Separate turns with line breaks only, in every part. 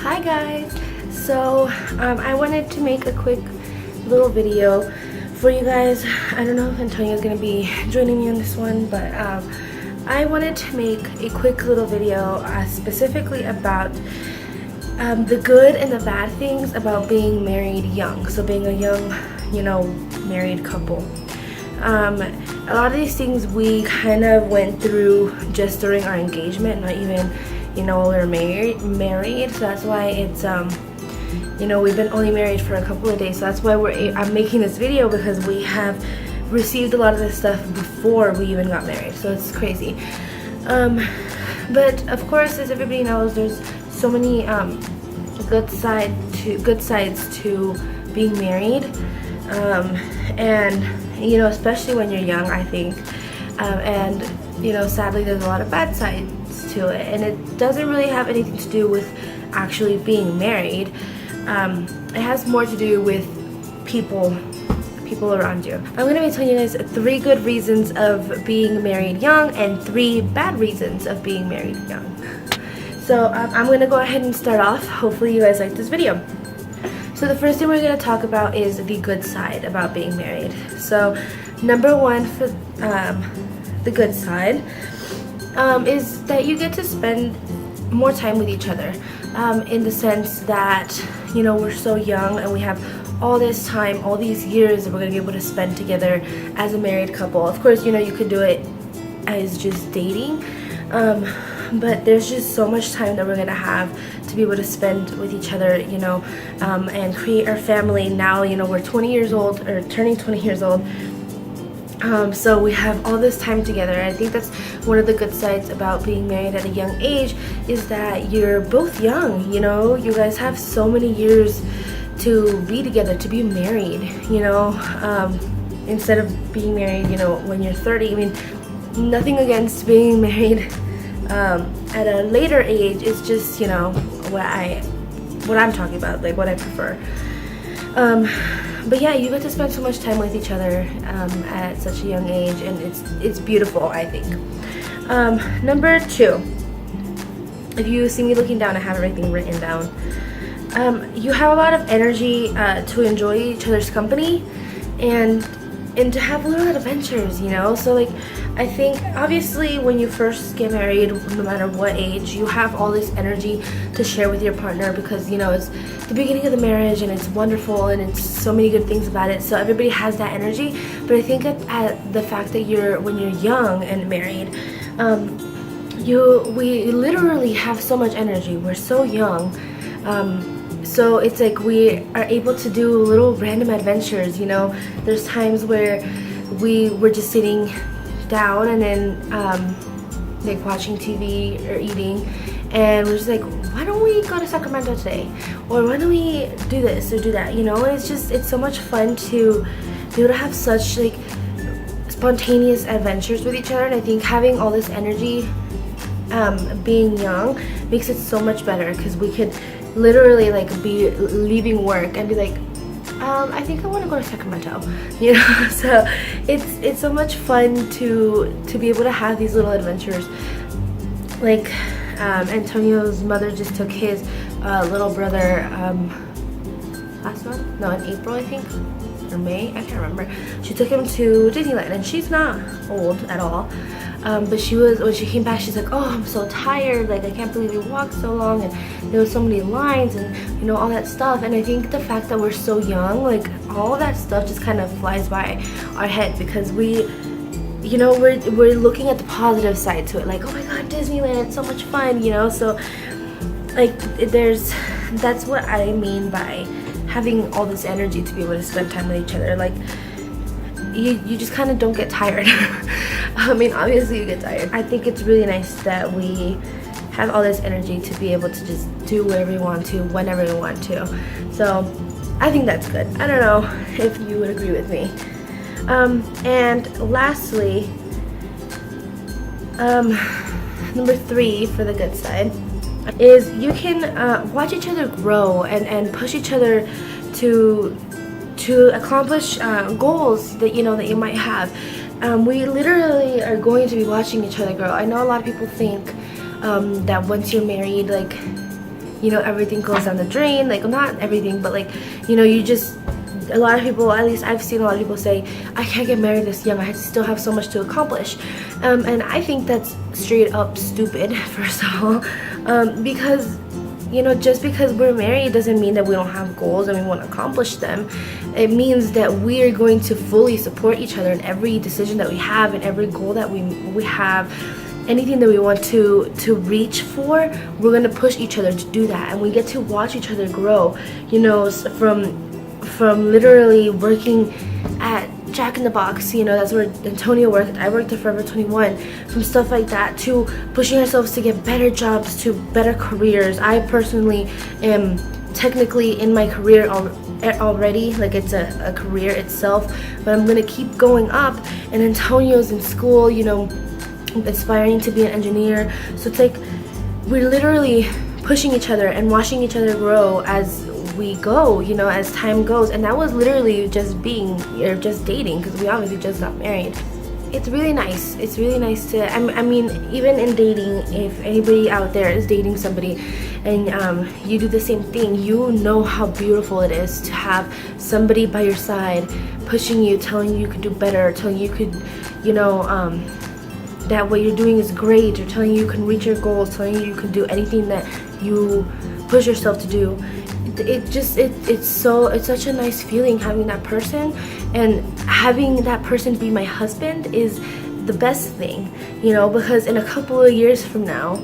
Hi guys! So I wanted to make a quick little video for you guys. I don't know if Antonio is going to be joining me on this one, but I wanted to make a quick little video specifically about the good and the bad things about being married young. So being a young, married couple. A lot of these things we kind of went through just during our engagement, not even while we were married. So that's why it's we've been only married for a couple of days. So that's why I'm making this video, because we have received a lot of this stuff before we even got married. So it's crazy. But of course, as everybody knows, there's so many good sides to being married, and especially when you're young, I think, and sadly there's a lot of bad sides to it, and it doesn't really have anything to do with actually being married. It has more to do with people around you. I'm going to be telling you guys 3 good reasons of being married young and 3 bad reasons of being married young. So I'm going to go ahead and start off. Hopefully you guys like this video. So the first thing we're going to talk about is the good side about being married. So number 1 for the good side is that you get to spend more time with each other, in the sense that we're so young and we have all this time, all these years that we're going to be able to spend together as a married couple. Of course, you could do it as just dating, but there's just so much time that we're going to have to be able to spend with each other, and create our family. Now we're 20 years old, or turning 20 years old. So we have all this time together. I think that's one of the good sides about being married at a young age, is that you're both young. You guys have so many years to be together, to be married, instead of being married, when you're 30. I mean, nothing against being married at a later age. It's just, what I'm talking about, like what I prefer. But yeah, you get to spend so much time with each other at such a young age, and it's beautiful, I think. Number 2, if you see me looking down, I have everything written down. You have a lot of energy to enjoy each other's company, and to have little adventures, so like, I think obviously when you first get married, no matter what age, you have all this energy to share with your partner, because it's the beginning of the marriage and it's wonderful and it's so many good things about it. So everybody has that energy. But I think at the fact that when you're young and married, we literally have so much energy. We're so young. So it's like we are able to do little random adventures. There's times where we're just sitting down and then like watching TV or eating, and we're just like, why don't we go to Sacramento today, or why don't we do this or do that, and it's so much fun to be able to have such like spontaneous adventures with each other. And I think having all this energy being young makes it so much better, because we could literally like be leaving work and be like, I think I want to go to Sacramento, so it's so much fun to be able to have these little adventures. Like Antonio's mother just took his little brother last month, no, in April, I think, or May, I can't remember. She took him to Disneyland, and she's not old at all. But when she came back, she's like, oh, I'm so tired, like I can't believe we walked so long, and there were so many lines, and all that stuff. And I think the fact that we're so young, like all that stuff just kind of flies by our head, because we're looking at the positive side to it, like, oh my god, Disneyland, it's so much fun, so like that's what I mean by having all this energy to be able to spend time with each other. Like you just kind of don't get tired. I mean, obviously you get tired. I think it's really nice that we have all this energy to be able to just do whatever we want to, whenever we want to. So I think that's good. I don't know if you would agree with me. And lastly, number 3 for the good side is you can watch each other grow and push each other to accomplish goals that that you might have. We literally are going to be watching each other grow. I know a lot of people think that once you're married, like you know, everything goes down the drain. Like, not everything, but like, you know, you just, a lot of people, at least I've seen a lot of people say, I can't get married this young, I still have so much to accomplish. And I think that's straight up stupid, first of all, because, you know, just because we're married doesn't mean that we don't have goals and we want to accomplish them. It means that we are going to fully support each other in every decision that we have and every goal that we have. Anything that we want to reach for, we're going to push each other to do that, and we get to watch each other grow, you know, from literally working at Jack in the Box, you know, that's where Antonio worked. I worked at Forever 21. From stuff like that to pushing ourselves to get better jobs, to better careers. I personally am technically in my career already, like it's a career itself, but I'm gonna keep going up. And Antonio's in school, you know, aspiring to be an engineer. So it's like we're literally pushing each other and watching each other grow as we go, you know, as time goes. And that was literally just dating, because we obviously just got married. It's really nice. It's really nice to, I mean, even in dating, if anybody out there is dating somebody and you do the same thing, you know how beautiful it is to have somebody by your side pushing you, telling you could do better, telling you could, you know, that what you're doing is great, or telling you can reach your goals, telling you can do anything that you push yourself to do. It's such a nice feeling having that person, and having that person be my husband is the best thing, you know, because in a couple of years from now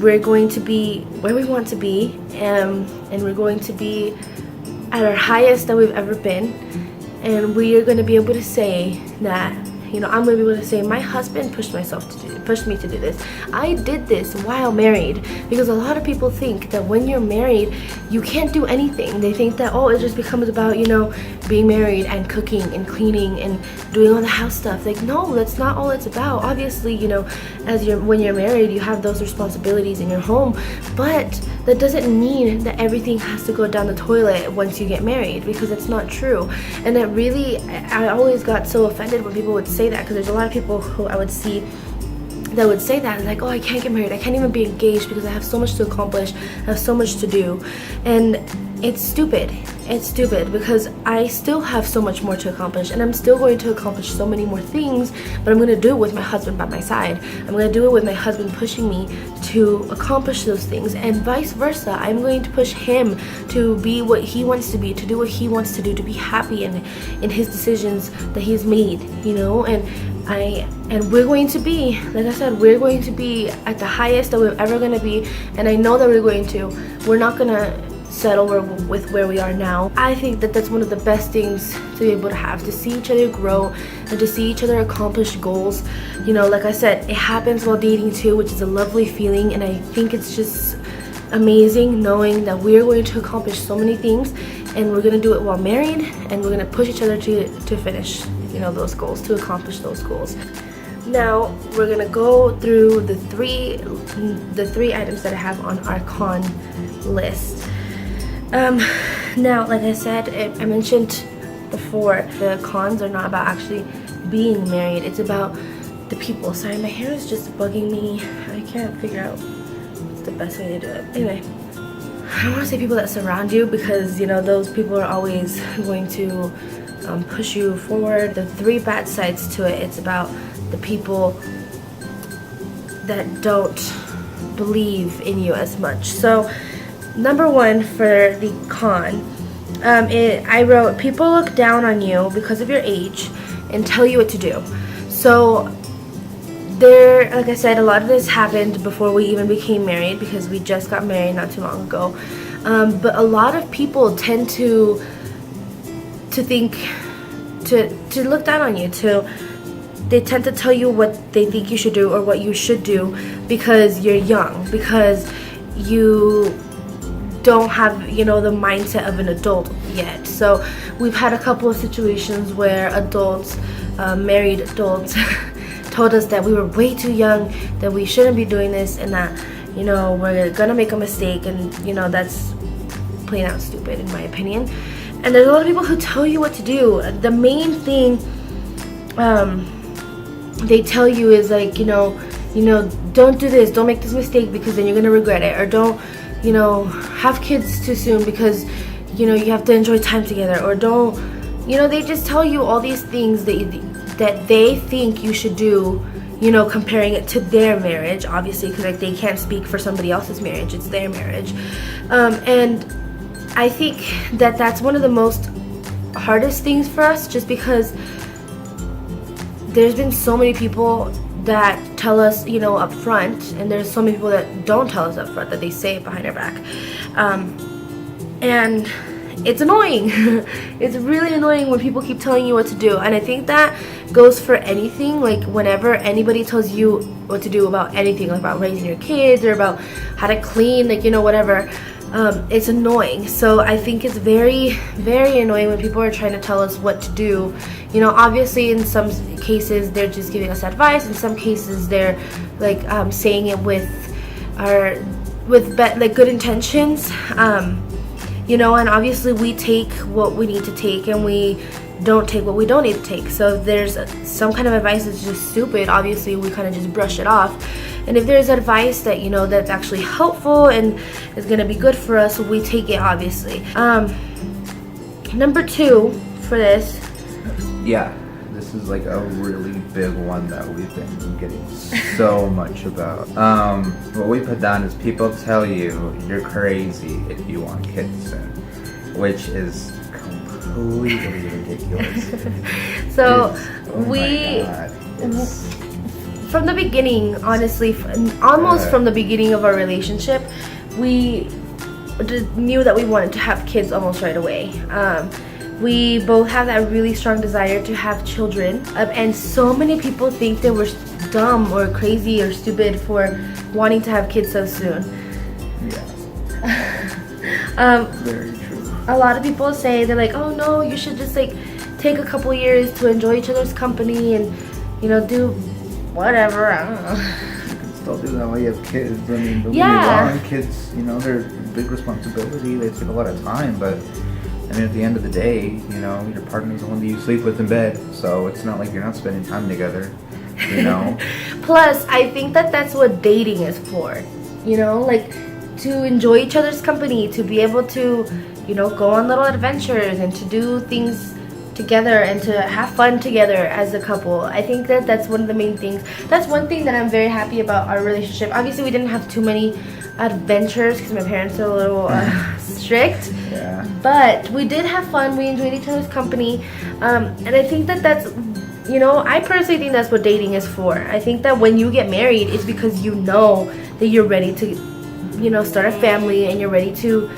we're going to be where we want to be, and we're going to be at our highest that we've ever been, and we are going to be able to say that, you know, I'm going to be able to say my husband pushed me to do this. I did this while married, because a lot of people think that when you're married you can't do anything. They think that, oh, it just becomes about, you know, being married and cooking and cleaning and doing all the house stuff. Like, no, that's not all it's about. Obviously, you know, when you're married you have those responsibilities in your home, but that doesn't mean that everything has to go down the toilet once you get married, because it's not true. And that really, I always got so offended when people would say that, because there's a lot of people who I would see that would say that, like, oh, I can't get married, I can't even be engaged because I have so much to accomplish, I have so much to do. And it's stupid. It's stupid, because I still have so much more to accomplish, and I'm still going to accomplish so many more things, but I'm going to do it with my husband by my side. I'm going to do it with my husband pushing me to accomplish those things, and vice versa. I'm going to push him to be what he wants to be, to do what he wants to do, to be happy in his decisions that he's made, you know. And we're going to be, like I said, we're going to be at the highest that we're ever going to be, and I know that we're not going to settle with where we are now. I think that that's one of the best things to be able to have, to see each other grow and to see each other accomplish goals. You know, like I said, it happens while dating too, which is a lovely feeling, and I think it's just amazing knowing that we're going to accomplish so many things, and we're going to do it while married, and we're going to push each other to finish, you know, those goals, to accomplish those goals. Now we're gonna go through the three items that I have on our con list. Now, like I said, I mentioned before, the cons are not about actually being married, it's about the people. Sorry, my hair is just bugging me. I can't figure out what's the best way to do it. Anyway, I don't want to say people that surround you, because, you know, those people are always going to push you forward. The three bad sides to it, it's about the people that don't believe in you as much. So number one for the con, I wrote, people look down on you because of your age and tell you what to do. So there, like I said, a lot of this happened before we even became married, because we just got married not too long ago. But a lot of people tend to think, to look down on you, they tend to tell you what they think you should do or what you should do, because you're young, because you don't have, you know, the mindset of an adult yet. So we've had a couple of situations where adults, married adults, told us that we were way too young, that we shouldn't be doing this, and that, you know, we're gonna make a mistake, and, you know, that's plain out stupid in my opinion. And there's a lot of people who tell you what to do. The main thing they tell you is, like, you know, don't do this, don't make this mistake, because then you're gonna regret it, or don't, you know, have kids too soon because, you know, you have to enjoy time together, or don't, you know, they just tell you all these things that they think you should do, you know, comparing it to their marriage, obviously, because like they can't speak for somebody else's marriage, it's their marriage. And I think that that's one of the most hardest things for us, just because there's been so many people that tell us, you know, up front, and there's so many people that don't tell us up front, that they say it behind our back. And it's annoying. It's really annoying when people keep telling you what to do. And I think that goes for anything. Like whenever anybody tells you what to do about anything, like about raising your kids or about how to clean, like, you know, whatever, it's annoying. So I think it's very, very annoying when people are trying to tell us what to do. You know, obviously in some cases they're just giving us advice. In some cases they're like saying it with like good intentions. You know, and obviously we take what we need to take and we don't take what we don't need to take. So if there's some kind of advice that's just stupid, obviously we kind of just brush it off. And if there's advice that, you know, that's actually helpful and is going to be good for us, we take it, obviously. Number 2 for this.
Yeah, this is like a really big one that we've been getting so much about. What we put down is people tell you you're crazy if you want kids soon, which is completely ridiculous.
So
it's,
from the beginning, honestly, almost from the beginning of our relationship, we knew that we wanted to have kids almost right away. We both have that really strong desire to have children, and so many people think that we're dumb or crazy or stupid for wanting to have kids so soon.
Yeah. Very true.
A lot of people say, they're like, oh no, you should just like take a couple years to enjoy each other's company and, you know, do whatever, I don't know.
You can still do that while you have kids. I mean, don't get me wrong, kids, you know, they're a big responsibility, they take a lot of time, but I mean, at the end of the day, you know, your partner's the one that you sleep with in bed, so it's not like you're not spending time together, you know?
Plus, I think that that's what dating is for, you know? Like, to enjoy each other's company, to be able to, you know, go on little adventures and to do things together and to have fun together as a couple. I think that that's one of the main things. That's one thing that I'm very happy about our relationship. Obviously, we didn't have too many adventures because my parents are a little strict.
Yeah.
But we did have fun. We enjoyed each other's company. And I think that that's, you know, I personally think that's what dating is for. I think that when you get married, it's because you know that you're ready to, you know, start a family and you're ready to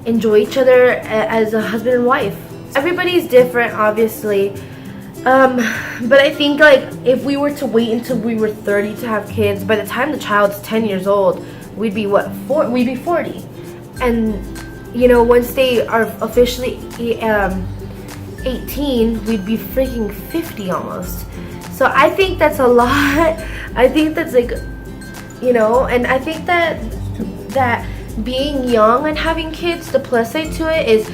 enjoy each other as a husband and wife. Everybody's different, obviously. But I think, like, if we were to wait until we were 30 to have kids, by the time the child's 10 years old, we'd be what? We'd be 40. And, you know, once they are officially 18, we'd be freaking 50 almost. So I think that's a lot. I think that's like, you know, and I think that being young and having kids, the plus side to it is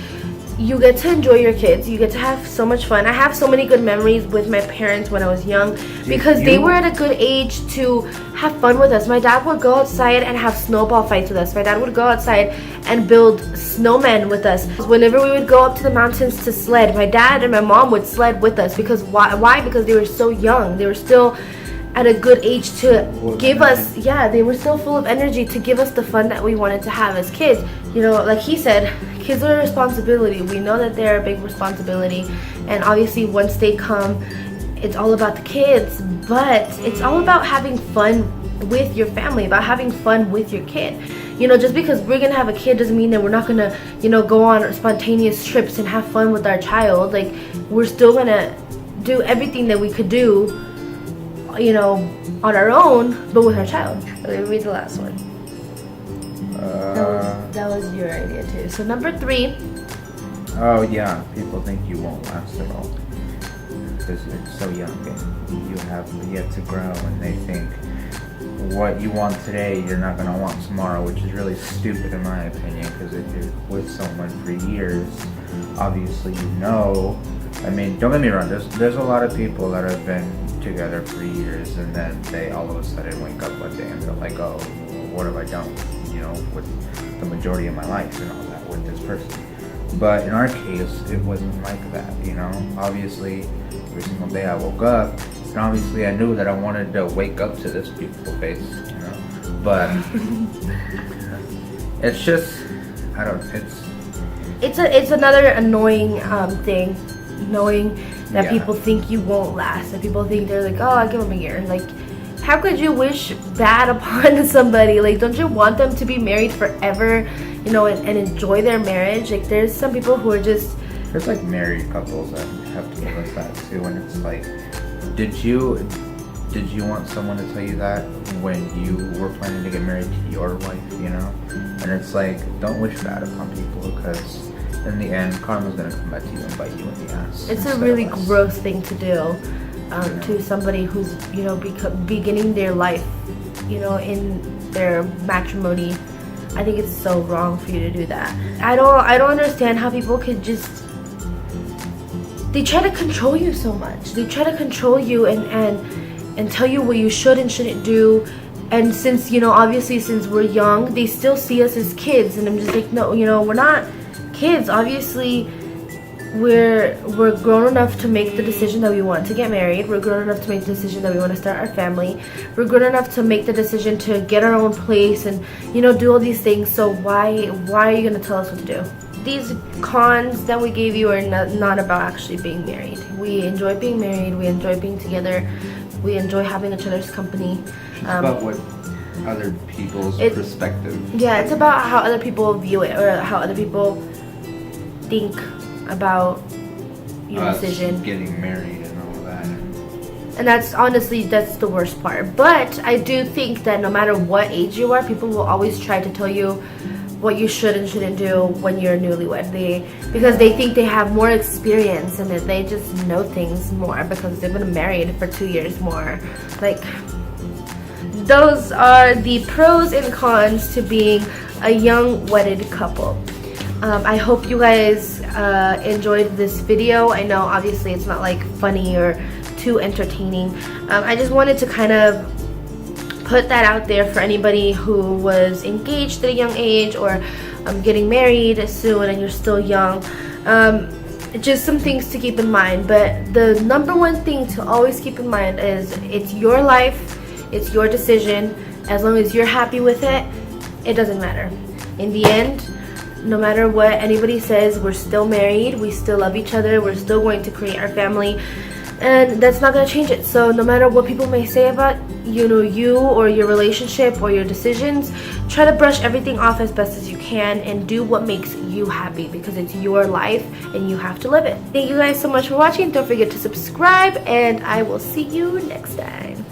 you get to enjoy your kids. You get to have so much fun. I have so many good memories with my parents when I was young because they were at a good age to have fun with us. My dad would go outside and have snowball fights with us. My dad would go outside and build snowmen with us. Whenever we would go up to the mountains to sled, my dad and my mom would sled with us because why? Because they were so young. They were still at a good age to give us, they were still full of energy to give us the fun that we wanted to have as kids. You know, like he said, kids are a responsibility. We know that they're a big responsibility, and obviously once they come, it's all about the kids, but it's all about having fun with your family, about having fun with your kid. You know, just because we're gonna have a kid doesn't mean that we're not gonna, you know, go on spontaneous trips and have fun with our child. Like, we're still gonna do everything that we could do, you know, on our own, but with our child. Okay, read the last one. That was your idea too. So number 3.
Oh yeah, people think you won't last at all because you're so young and you have yet to grow, and they think what you want today you're not going to want tomorrow, which is really stupid in my opinion, because if you're with someone for years, obviously you know. I mean, don't get me wrong, there's a lot of people that have been together for years and then they all of a sudden wake up one day and they're like, oh, what have I done? You with the majority of my life and all that with this person. But in our case, it wasn't like that, Obviously, every single day I woke up, and obviously I knew that I wanted to wake up to this beautiful face, But it's just,
it's another annoying thing, knowing that
Yeah.
people think you won't last, that people think they're like, oh, I give them a year. Like, how could you wish bad upon somebody? Like, don't you want them to be married forever, and enjoy their marriage? Like, there's some people who are just...
There's like married couples that have told us that too, and it's like, did you want someone to tell you that when you were planning to get married to your wife, And it's like, don't wish bad upon people, because in the end, karma's gonna come back to you and bite you in the ass.
It's a
instead
really
of us.
gross thing to do to somebody who's, beginning their life, in their matrimony. I think it's so wrong for you to do that. I don't understand how people could just... They try to control you so much. They try to control you and tell you what you should and shouldn't do. And since, obviously since we're young, they still see us as kids. And I'm just like, no, we're not kids. Obviously, we're grown enough to make the decision that we want to get married. We're grown enough to make the decision that we want to start our family. We're grown enough to make the decision to get our own place and, do all these things. So why are you going to tell us what to do? These cons that we gave you are not about actually being married. We enjoy being married. We enjoy being together. We enjoy having each other's company.
It's about what other people's perspective.
Yeah, it's about how other people view it, or how other people think about your
Us
decision.
getting married and all that.
And that's the worst part. But I do think that no matter what age you are, people will always try to tell you what you should and shouldn't do when you're newlywed. Because they think they have more experience and that they just know things more because they've been married for 2 years more. Like, those are the pros and cons to being a young wedded couple. I hope you guys enjoyed this video. I know obviously it's not like funny or too entertaining. I just wanted to kind of put that out there for anybody who was engaged at a young age or getting married soon and you're still young. Just some things to keep in mind. But the number one thing to always keep in mind is it's your life, it's your decision. As long as you're happy with it, it doesn't matter. In the end, no matter what anybody says, we're still married, we still love each other, we're still going to create our family, and that's not going to change it. So no matter what people may say about you or your relationship or your decisions, try to brush everything off as best as you can and do what makes you happy, because it's your life and you have to live it. Thank you guys so much for watching. Don't forget to subscribe, and I will see you next time.